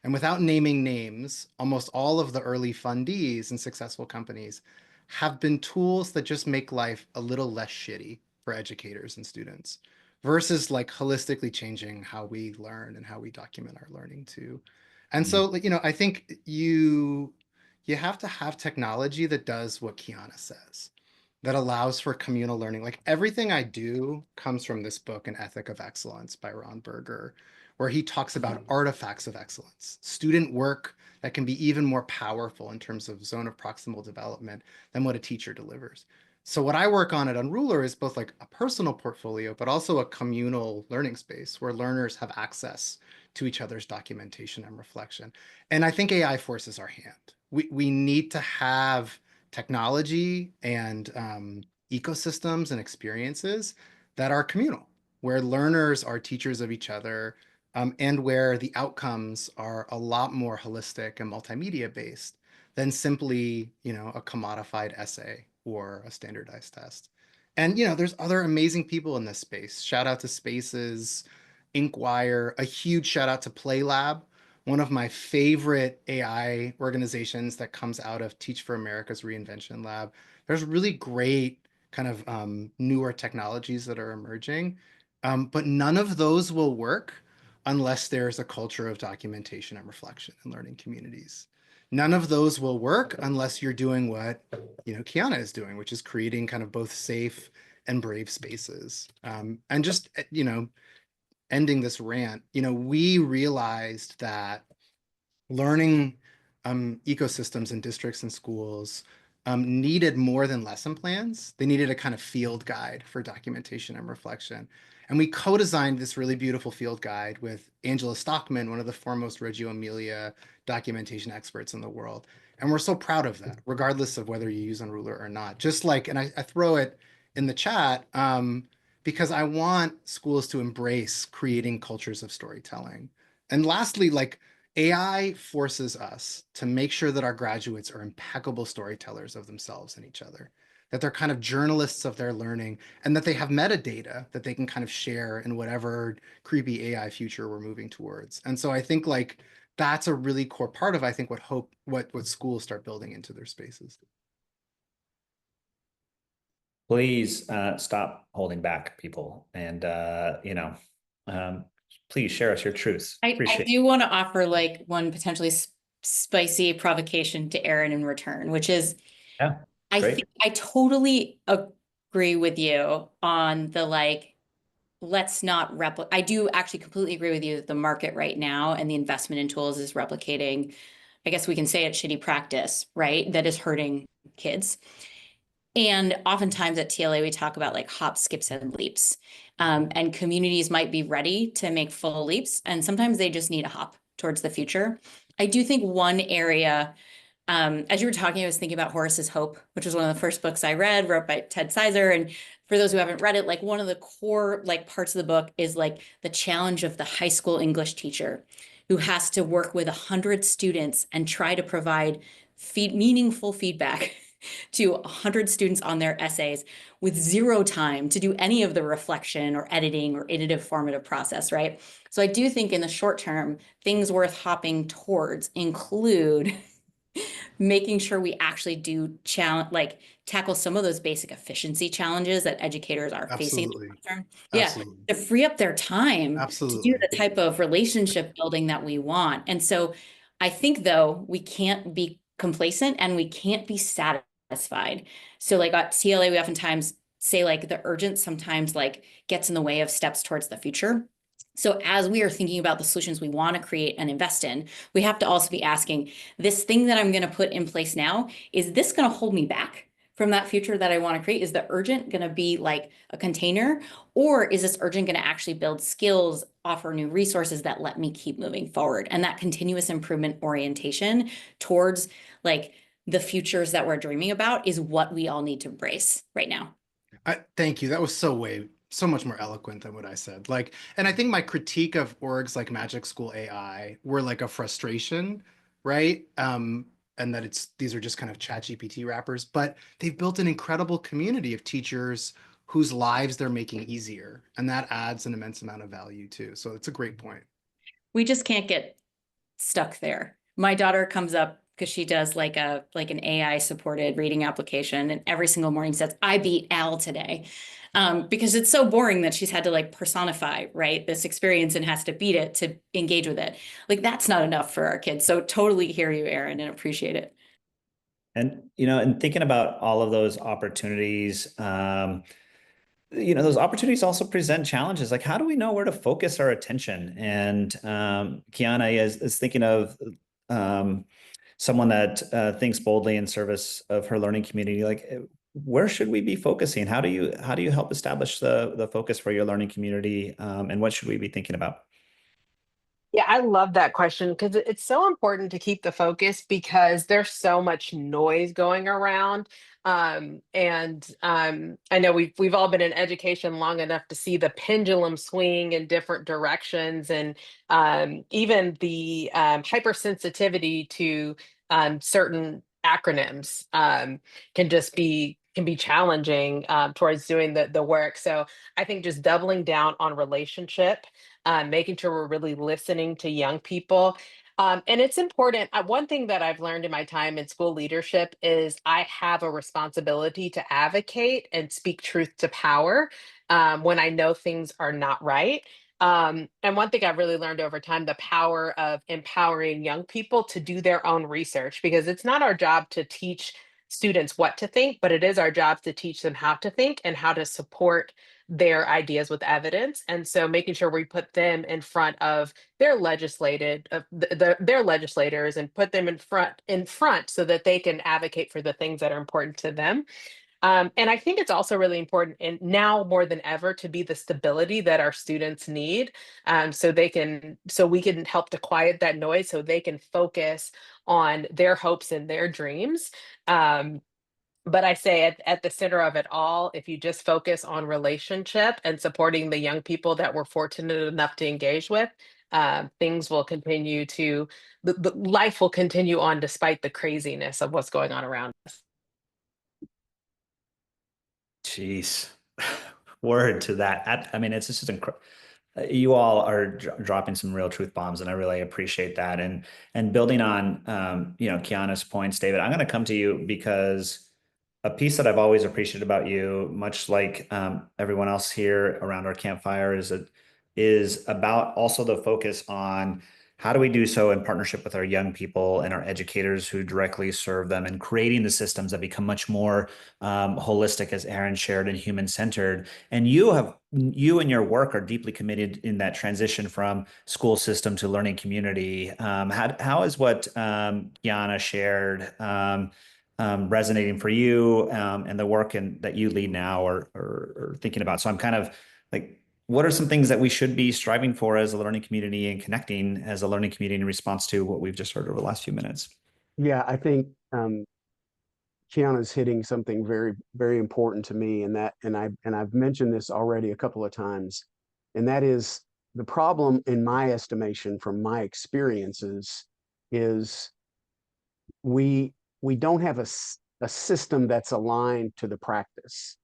And without naming names, almost all of the early fundees and successful companies have been tools that just make life a little less shitty for educators and students versus like holistically changing how we learn and how we document our learning too. And so, I think you have to have technology that does what Keeanna says, that allows for communal learning. Like everything I do comes from this book, An Ethic of Excellence by Ron Berger, where he talks about artifacts of excellence, student work that can be even more powerful in terms of zone of proximal development than what a teacher delivers. So what I work on at Unrulr is both like a personal portfolio, but also a communal learning space where learners have access to each other's documentation and reflection. And I think AI forces our hand. We need to have technology and ecosystems and experiences that are communal, where learners are teachers of each other, and where the outcomes are a lot more holistic and multimedia based than simply, a commodified essay or a standardized test. And, there's other amazing people in this space. Shout out to Spaces, Inkwire, a huge shout out to PlayLab, one of my favorite AI organizations that comes out of Teach for America's Reinvention Lab. There's really great kind of newer technologies that are emerging, but none of those will work unless there's a culture of documentation and reflection in learning communities. None of those will work unless you're doing what, Keeanna is doing, which is creating kind of both safe and brave spaces. And just, ending this rant, we realized that learning ecosystems in districts and schools needed more than lesson plans. They needed a kind of field guide for documentation and reflection. And we co-designed this really beautiful field guide with Angela Stockman, one of the foremost Reggio Emilia documentation experts in the world. And we're so proud of that, regardless of whether you use Unrulr or not. Just like, and I throw it in the chat because I want schools to embrace creating cultures of storytelling. And lastly, like, AI forces us to make sure that our graduates are impeccable storytellers of themselves and each other, that they're kind of journalists of their learning, and that they have metadata that they can kind of share in whatever creepy AI future we're moving towards. And so I think like that's a really core part of, I think, what schools start building into their spaces. Please stop holding back, people, and please share us your truths. I do want to offer like one potentially spicy provocation to Aaron in return, which is, Yeah, I great. think I totally agree with you on the like, let's not replicate. I do actually completely agree with you that the market right now and the investment in tools is replicating, I guess we can say it, shitty practice, right? That is hurting kids. And oftentimes at TLA, we talk about like hops, skips, and leaps. And communities might be ready to make full leaps, and sometimes they just need a hop towards the future. I do think one area, as you were talking, I was thinking about Horace's Hope, which was one of the first books I read, wrote by Ted Sizer. And for those who haven't read it, like one of the core like parts of the book is like the challenge of the high school English teacher who has to work with 100 students and try to provide meaningful feedback to 100 students on their essays with zero time to do any of the reflection or editing or iterative formative process, right? So I do think in the short term, things worth hopping towards include making sure we actually do tackle some of those basic efficiency challenges that educators are facing. Yeah, Absolutely. to free up their time Absolutely. to do the type of relationship building that we want. And so I think though, we can't be complacent and we can't be satisfied. So like at TLA, we oftentimes say like the urgent sometimes like gets in the way of steps towards the future. So as we are thinking about the solutions we want to create and invest in, we have to also be asking, this thing that I'm going to put in place now, is this going to hold me back from that future that I want to create? Is the urgent going to be like a container, or is this urgent going to actually build skills, offer new resources that let me keep moving forward? And that continuous improvement orientation towards like the futures that we're dreaming about is what we all need to embrace right now. Thank you. That was so much more eloquent than what I said. Like, and I think my critique of orgs like Magic School AI were like a frustration, right? And that these are just kind of ChatGPT wrappers, but they've built an incredible community of teachers whose lives they're making easier. And that adds an immense amount of value too. So it's a great point. We just can't get stuck there. My daughter comes up because she does like an AI supported reading application, and every single morning says, I beat Al today. Because it's so boring that she's had to like personify, right, this experience and has to beat it to engage with it. Like that's not enough for our kids. So totally hear you, Aaron, and appreciate it. And, and thinking about all of those opportunities, those opportunities also present challenges. Like, how do we know where to focus our attention? And Keeanna is thinking of someone that thinks boldly in service of her learning community. Like, where should we be focusing? How do you help establish the focus for your learning community? And what should we be thinking about? Yeah, I love that question because it's so important to keep the focus because there's so much noise going around. I know we've all been in education long enough to see the pendulum swing in different directions, and even the hypersensitivity to certain acronyms can be challenging towards doing the work. So I think just doubling down on relationship, making sure we're really listening to young people. And it's important. One thing that I've learned in my time in school leadership is I have a responsibility to advocate and speak truth to power when I know things are not right. And one thing I've really learned over time, the power of empowering young people to do their own research, because it's not our job to teach students what to think, but it is our job to teach them how to think and how to support their ideas with evidence. And so making sure we put them in front of their their legislators and put them in front so that they can advocate for the things that are important to them. And I think it's also really important, and now more than ever, to be the stability that our students need, so we can help to quiet that noise, so they can focus on their hopes and their dreams. But I say at the center of it all, if you just focus on relationship and supporting the young people that we're fortunate enough to engage with, things will continue to, the life will continue on despite the craziness of what's going on around us. Jeez, word to that. I mean, it's just incredible. You all are dropping some real truth bombs, and I really appreciate that. And building on, Keeanna's points, David, I'm going to come to you because a piece that I've always appreciated about you, much like everyone else here around our campfire, is about also the focus on how do we do so in partnership with our young people and our educators who directly serve them, and creating the systems that become much more holistic, as Aaron shared, and human-centered. And you and your work are deeply committed in that transition from school system to learning community. How is what Keeanna shared resonating for you, and the work that you lead now or thinking about? So I'm kind of like, what are some things that we should be striving for as a learning community and connecting as a learning community in response to what we've just heard over the last few minutes? Yeah, I think Keeanna's hitting something very, very important to me, and I've mentioned this already a couple of times, and that is the problem, in my estimation, from my experiences, is we don't have a system that's aligned to the practice.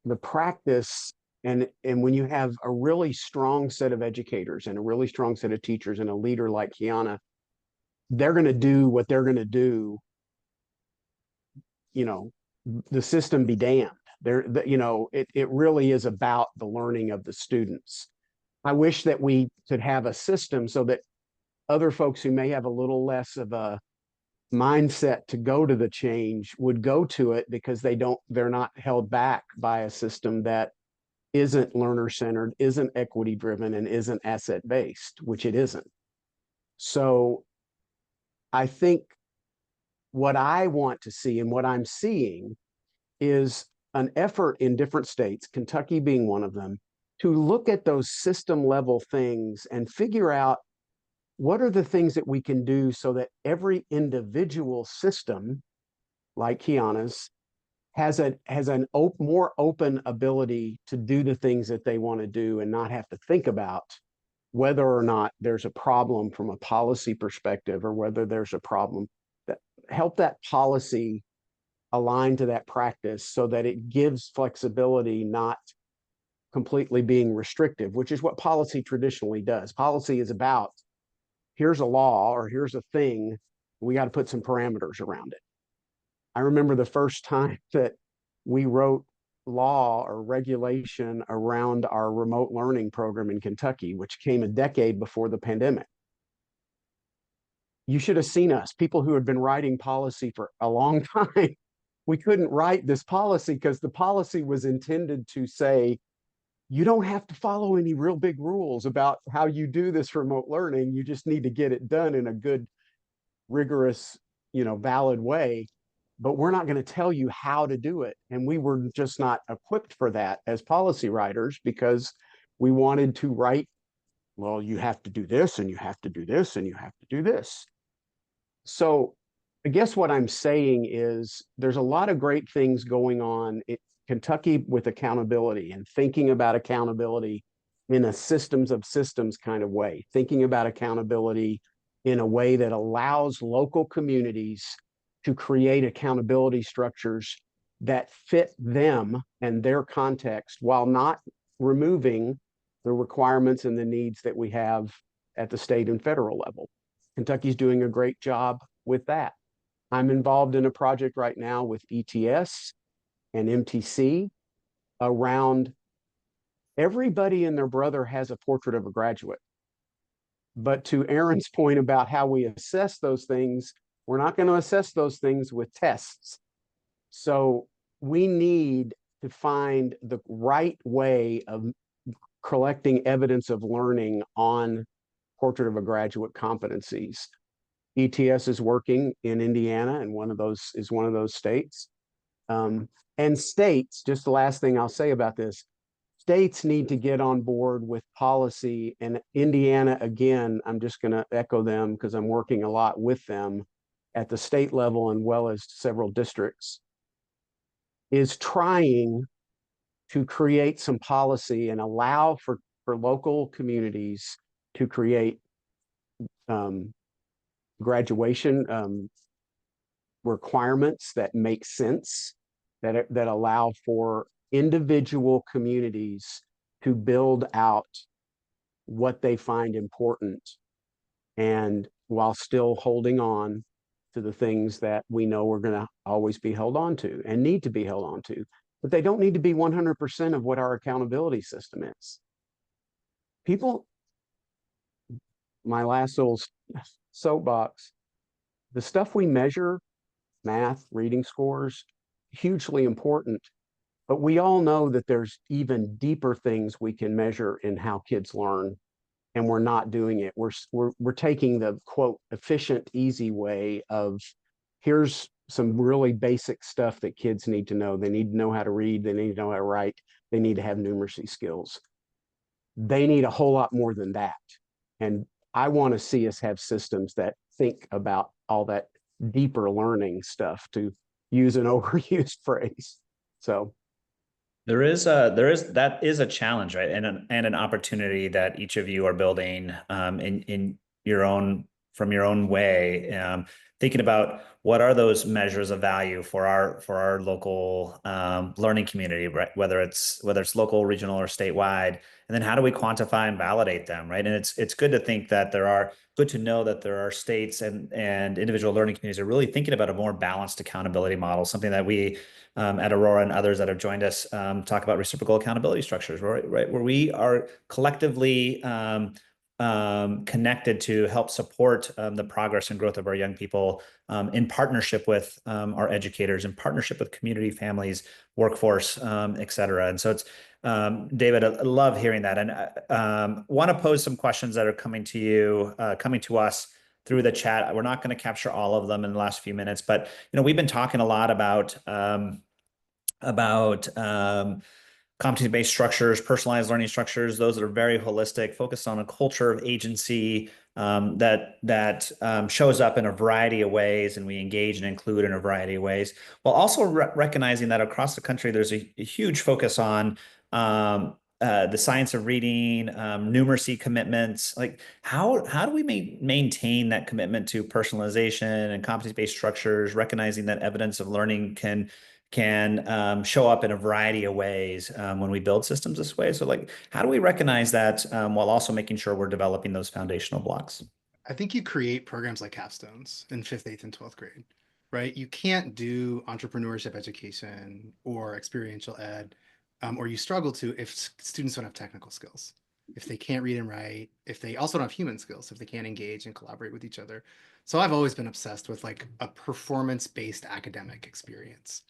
The practice, and when you have a really strong set of educators and a really strong set of teachers and a leader like Keeanna, they're going to do what they're going to do. The system be damned. It really is about the learning of the students. I wish that we could have a system so that other folks who may have a little less of a mindset to go to the change would go to it, because they're not held back by a system that isn't learner-centered, isn't equity-driven, and isn't asset-based, which it isn't. So I think what I want to see, and what I'm seeing, is an effort in different states, Kentucky being one of them, to look at those system-level things and figure out what are the things that we can do so that every individual system, like Keeanna's, has an more open ability to do the things that they want to do, and not have to think about whether or not there's a problem from a policy perspective, or whether there's a problem. That help that policy align to that practice so that it gives flexibility, not completely being restrictive, which is what policy traditionally does. Policy is about, here's a law or here's a thing, we got to put some parameters around it. I remember the first time that we wrote law or regulation around our remote learning program in Kentucky, which came a decade before the pandemic. You should have seen us, people who had been writing policy for a long time. We couldn't write this policy because the policy was intended to say, you don't have to follow any real big rules about how you do this remote learning. You just need to get it done in a good, rigorous, valid way. But we're not going to tell you how to do it. And we were just not equipped for that as policy writers, because we wanted to write, well, you have to do this, and you have to do this, and you have to do this. So I guess what I'm saying is there's a lot of great things going on in Kentucky with accountability, and thinking about accountability in a systems of systems kind of way, thinking about accountability in a way that allows local communities to create accountability structures that fit them and their context, while not removing the requirements and the needs that we have at the state and federal level. Kentucky's doing a great job with that. I'm involved in a project right now with ETS and MTC around everybody and their brother has a portrait of a graduate. But to Aaron's point about how we assess those things, we're not going to assess those things with tests. So we need to find the right way of collecting evidence of learning on portrait of a graduate competencies. ETS is working in Indiana, and one of those is one of those states. And states, just the last thing I'll say about this, states need to get on board with policy. And Indiana, again, I'm just going to echo them because I'm working a lot with them at the state level, and well as several districts, is trying to create some policy and allow for local communities to create graduation requirements that make sense, that allow for individual communities to build out what they find important, and while still holding on to the things that we know we're going to always be held on to and need to be held on to. But they don't need to be 100% of what our accountability system is. People, my last little soapbox, the stuff we measure, math, reading scores, hugely important. But we all know that there's even deeper things we can measure in how kids learn, and we're not doing it. We're taking the quote efficient, easy way of, here's some really basic stuff that kids need to know. They need to know how to read. They need to know how to write. They need to have numeracy skills. They need a whole lot more than that. And I want to see us have systems that think about all that deeper learning stuff, to use an overused phrase. So that is a challenge, right? And an opportunity that each of you are building in your own, from your own way, thinking about what are those measures of value for our local learning community, right? Whether it's local, regional, or statewide, and then how do we quantify and validate them, right? And it's good to know that there are states and individual learning communities are really thinking about a more balanced accountability model, something that we at Aurora and others that have joined us talk about reciprocal accountability structures, right? Where we are collectively connected to help support the progress and growth of our young people in partnership with our educators, in partnership with community, families, workforce, et cetera. And so it's, David, I love hearing that. And want to pose some questions that are coming to us through the chat. We're not going to capture all of them in the last few minutes, but we've been talking a lot about competency-based structures, personalized learning structures, those that are very holistic, focused on a culture of agency that shows up in a variety of ways, and we engage and include in a variety of ways, while also recognizing that across the country, there's a huge focus on the science of reading, numeracy commitments. Like how do we maintain that commitment to personalization and competency-based structures, recognizing that evidence of learning can show up in a variety of ways when we build systems this way? So like, how do we recognize that while also making sure we're developing those foundational blocks? I think you create programs like capstones in 5th, 8th, and 12th grade, right? You can't do entrepreneurship education or experiential ed, or you struggle to if students don't have technical skills, if they can't read and write, if they also don't have human skills, if they can't engage and collaborate with each other. So I've always been obsessed with like a performance-based academic experience,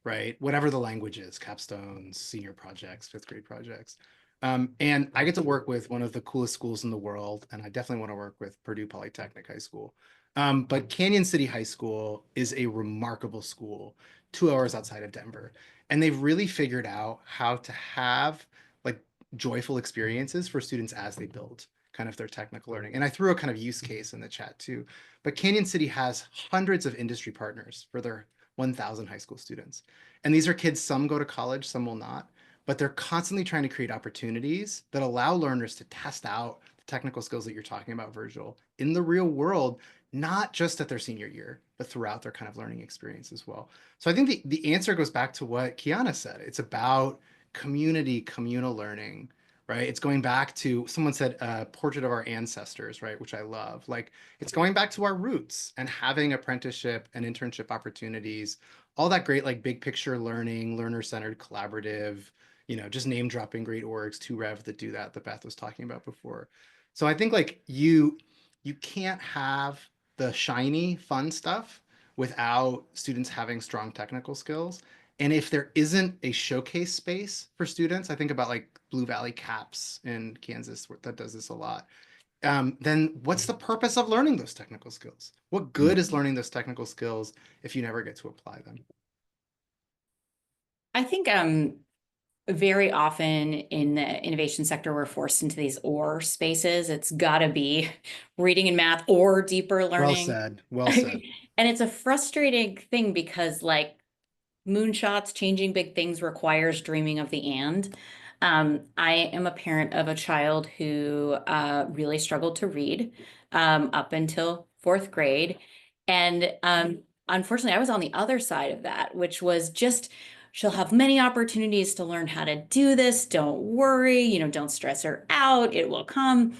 right? Whatever the language is, capstones, senior projects, 5th grade projects. And I get to work with one of the coolest schools in the world, and I definitely want to work with Purdue Polytechnic High School. But Canyon City High School is a remarkable school, 2 hours outside of Denver. And they've really figured out how to have like joyful experiences for students as they build kind of their technical learning. And I threw a kind of use case in the chat too. But Canyon City has hundreds of industry partners for their 1,000 high school students. And these are kids, some go to college, some will not, but they're constantly trying to create opportunities that allow learners to test out the technical skills that you're talking about, Virgil, in the real world, not just at their senior year, but throughout their kind of learning experience as well. So I think the answer goes back to what Keeanna said. It's about community, communal learning, right? It's going back to, someone said, portrait of our ancestors, right? Which I love. Like, it's going back to our roots and having apprenticeship and internship opportunities, all that great, like big picture learning, learner-centered, collaborative, just name dropping great orgs, 2Rev that do that Beth was talking about before. So I think like you can't have the shiny fun stuff without students having strong technical skills. And if there isn't a showcase space for students, I think about like Blue Valley CAPS in Kansas that does this a lot. Then what's the purpose of learning those technical skills? What good is learning those technical skills if you never get to apply them? I think very often in the innovation sector, we're forced into these or spaces. It's got to be reading and math or deeper learning. Well said. Well said. And it's a frustrating thing because like moonshots, changing big things requires dreaming of the and. I am a parent of a child who really struggled to read up until fourth grade. And unfortunately, I was on the other side of that, which was just, she'll have many opportunities to learn how to do this. Don't worry, don't stress her out. It will come.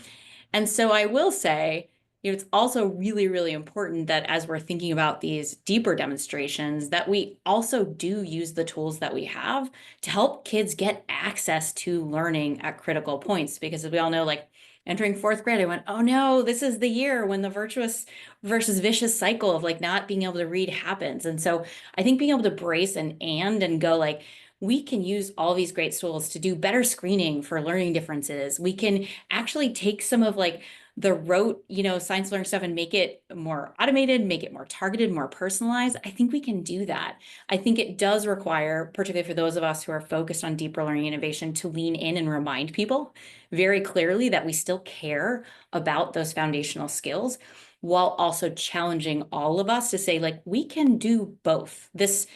And so I will say, it's also really, really important that as we're thinking about these deeper demonstrations, that we also do use the tools that we have to help kids get access to learning at critical points. Because as we all know, like entering fourth grade, I went, oh no, this is the year when the virtuous versus vicious cycle of like not being able to read happens. And so I think being able to brace and go like, we can use all these great tools to do better screening for learning differences. We can actually take some of like the rote, science learning stuff and make it more automated, make it more targeted, more personalized. I think we can do that. I think it does require, particularly for those of us who are focused on deeper learning innovation, to lean in and remind people very clearly that we still care about those foundational skills, while also challenging all of us to say, like, we can do both. This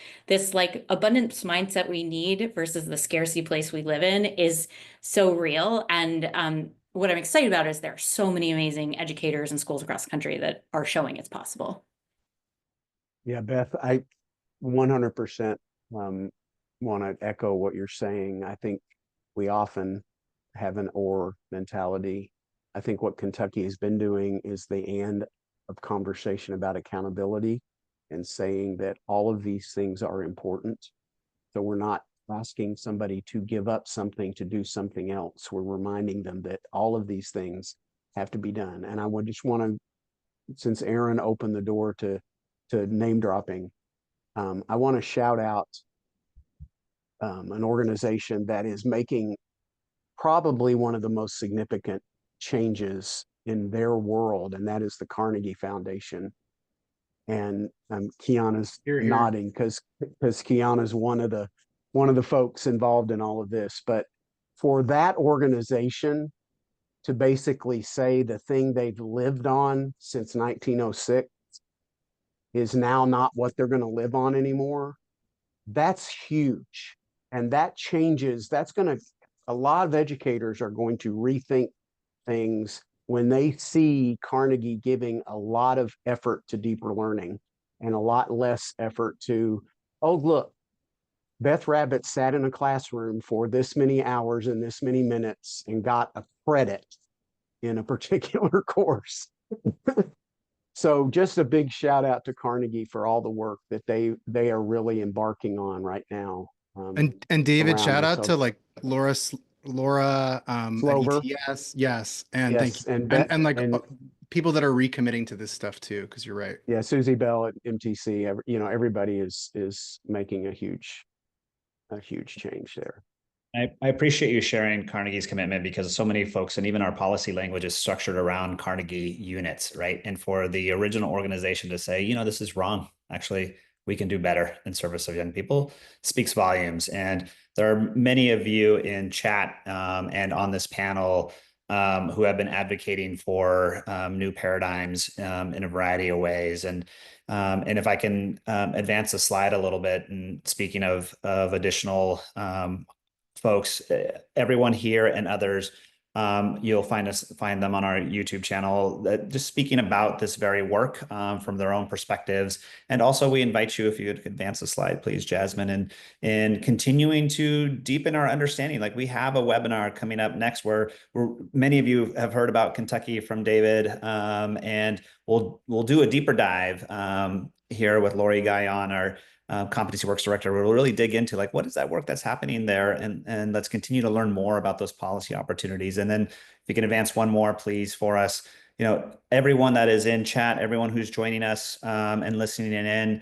like abundance mindset we need versus the scarcity place we live in is so real. And what I'm excited about is there are so many amazing educators and schools across the country that are showing it's possible. Yeah, Beth, I 100% want to echo what you're saying. I think we often have an or mentality. I think what Kentucky has been doing is the and of conversation about accountability and saying that all of these things are important. So we're not asking somebody to give up something to do something else. We're reminding them that all of these things have to be done. And I would just want to, since Aaron opened the door to name dropping, I want to shout out an organization that is making probably one of the most significant changes in their world, and that is the Carnegie Foundation. And Keeanna's nodding because Keeanna's one of the folks involved in all of this. But for that organization to basically say the thing they've lived on since 1906 is now not what they're going to live on anymore, that's huge. And that changes, a lot of educators are going to rethink things when they see Carnegie giving a lot of effort to deeper learning and a lot less effort to, oh, look, Beth Rabbitt sat in a classroom for this many hours and this many minutes and got a credit in a particular course. So just a big shout out to Carnegie for all the work that they are really embarking on right now. And David, shout out to like Laura Slover. ETS. Yes. And Yes, thank you. And like people that are recommitting to this stuff too, because you're right. Yeah, Susie Bell at MTC, everybody is making a huge change there. I appreciate you sharing Carnegie's commitment, because so many folks, and even our policy language, is structured around Carnegie units, right? And for the original organization to say, this is wrong, actually, we can do better in service of young people, speaks volumes. And there are many of you in chat and on this panel who have been advocating for new paradigms in a variety of ways. And if I can advance the slide a little bit, and speaking of additional folks, everyone here and others, you'll find them on our YouTube channel, just speaking about this very work from their own perspectives. And also, we invite you, if you could advance the slide, please, Jasmine, and continuing to deepen our understanding. Like, we have a webinar coming up next where many of you have heard about Kentucky from David, and we'll do a deeper dive here with Lori Guyon, our competency works director. We'll really dig into, like, what is that work that's happening there, and let's continue to learn more about those policy opportunities. And then if you can advance one more, please, for us. Everyone that is in chat, everyone who's joining us and listening in,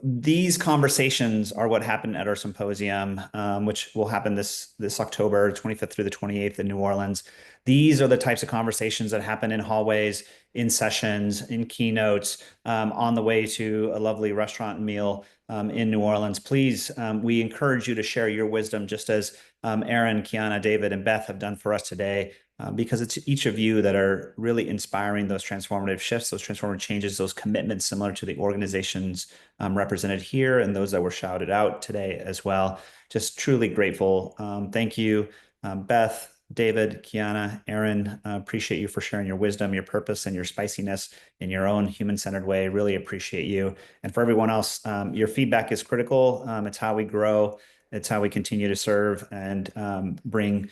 these conversations are what happened at our symposium, which will happen this October 25th through the 28th in New Orleans. These are the types of conversations that happen in hallways, in sessions, in keynotes, on the way to a lovely restaurant meal in New Orleans. Please, we encourage you to share your wisdom, just as Aaron, Keeanna, David, and Beth have done for us today. because it's each of you that are really inspiring those transformative shifts, those transformative changes, those commitments similar to the organizations represented here and those that were shouted out today as well. Just truly grateful. Thank you, Beth, David, Keeanna, Aaron. Appreciate you for sharing your wisdom, your purpose, and your spiciness in your own human-centered way. Really appreciate you. And for everyone else, your feedback is critical. It's how we grow. It's how we continue to serve and bring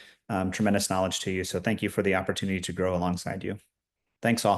tremendous knowledge to you. So thank you for the opportunity to grow alongside you. Thanks all.